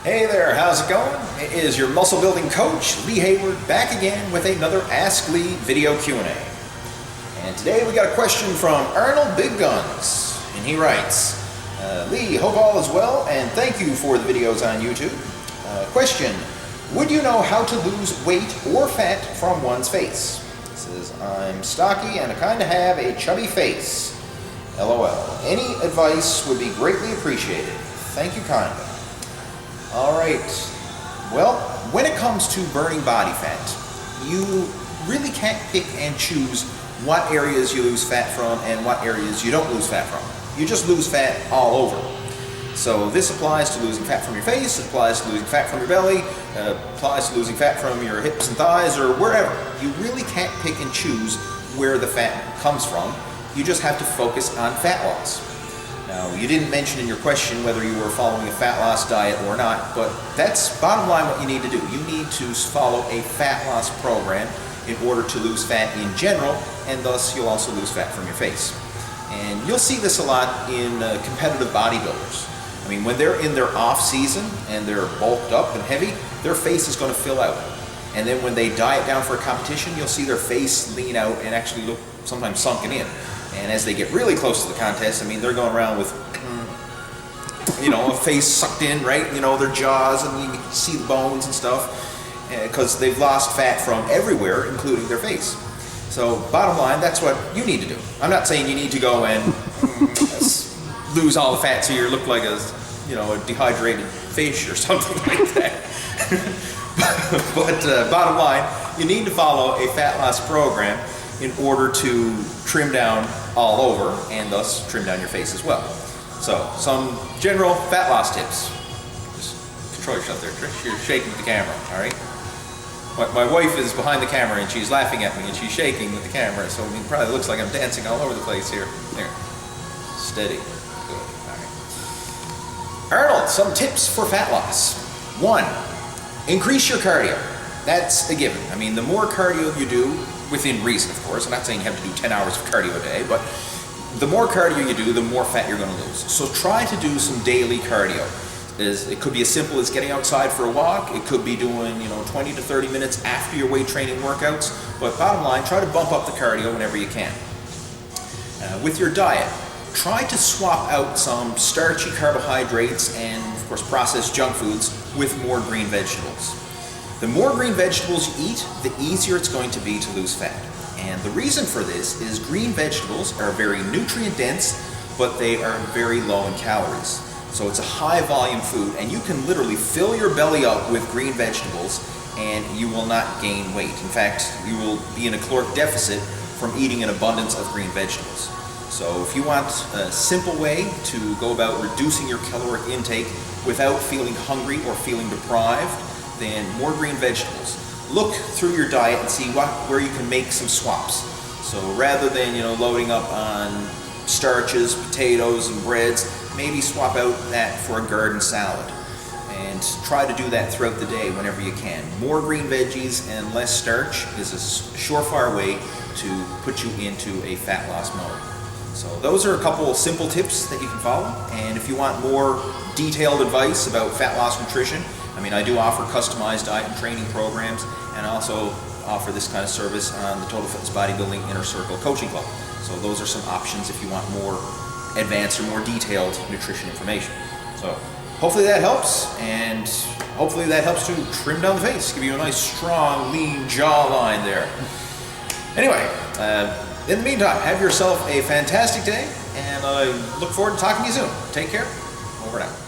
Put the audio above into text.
Hey there, how's it going? It is your muscle building coach, Lee Hayward, back again with another Ask Lee video Q&A. And today we got a question from Arnold Big Guns, and he writes, Lee, hope all is well, and thank you for the videos on YouTube. Question, would you know how to lose weight or fat from one's face? He says, I'm stocky and I kind of have a chubby face. LOL. Any advice would be greatly appreciated. Thank you kindly. Alright, well, when it comes to burning body fat, you really can't pick and choose what areas you lose fat from and what areas you don't lose fat from. You just lose fat all over. So this applies to losing fat from your face, it applies to losing fat from your belly, applies to losing fat from your hips and thighs or wherever. You really can't pick and choose where the fat comes from. You just have to focus on fat loss. Now, you didn't mention in your question whether you were following a fat loss diet or not, but that's bottom line what you need to do. You need to follow a fat loss program in order to lose fat in general, and thus you'll also lose fat from your face. And you'll see this a lot in competitive bodybuilders. I mean, when they're in their off season and they're bulked up and heavy, their face is going to fill out. And then when they diet down for a competition, you'll see their face lean out and actually look sometimes sunken in. And as they get really close to the contest, I mean, they're going around with, a face sucked in, right? You know, their jaws, and you can see the bones and stuff, because they've lost fat from everywhere, including their face. So, bottom line, that's what you need to do. I'm not saying you need to go and lose all the fat so you look like a dehydrated fish or something like that. but bottom line, you need to follow a fat loss program in order to trim down all over and thus trim down your face as well. So, some general fat loss tips. Just control yourself there, Trish. You're shaking with the camera, all right? My wife is behind the camera and she's laughing at me and she's shaking with the camera, so it probably looks like I'm dancing all over the place here. There. Steady. Good. All right. Arnold, some tips for fat loss. 1, increase your cardio. That's a given. I mean, the more cardio you do, within reason, of course. I'm not saying you have to do 10 hours of cardio a day, but the more cardio you do, the more fat you're going to lose. So try to do some daily cardio. It could be as simple as getting outside for a walk. It could be doing 20 to 30 minutes after your weight training workouts. But bottom line, try to bump up the cardio whenever you can. With your diet, try to swap out some starchy carbohydrates and, of course, processed junk foods with more green vegetables. The more green vegetables you eat, the easier it's going to be to lose fat. And the reason for this is green vegetables are very nutrient dense, but they are very low in calories. So it's a high volume food, and you can literally fill your belly up with green vegetables and you will not gain weight. In fact, you will be in a caloric deficit from eating an abundance of green vegetables. So if you want a simple way to go about reducing your caloric intake without feeling hungry or feeling deprived, then more green vegetables. Look through your diet and see where you can make some swaps. So rather than loading up on starches, potatoes, and breads, maybe swap out that for a garden salad. And try to do that throughout the day whenever you can. More green veggies and less starch is a surefire way to put you into a fat loss mode. So those are a couple of simple tips that you can follow. And if you want more detailed advice about fat loss nutrition, I do offer customized diet and training programs, and I also offer this kind of service on the Total Fitness Bodybuilding Inner Circle Coaching Club. So those are some options if you want more advanced or more detailed nutrition information. So hopefully that helps, and hopefully that helps to trim down the face, give you a nice, strong, lean jawline there. Anyway, in the meantime, have yourself a fantastic day, and I look forward to talking to you soon. Take care. Over and out.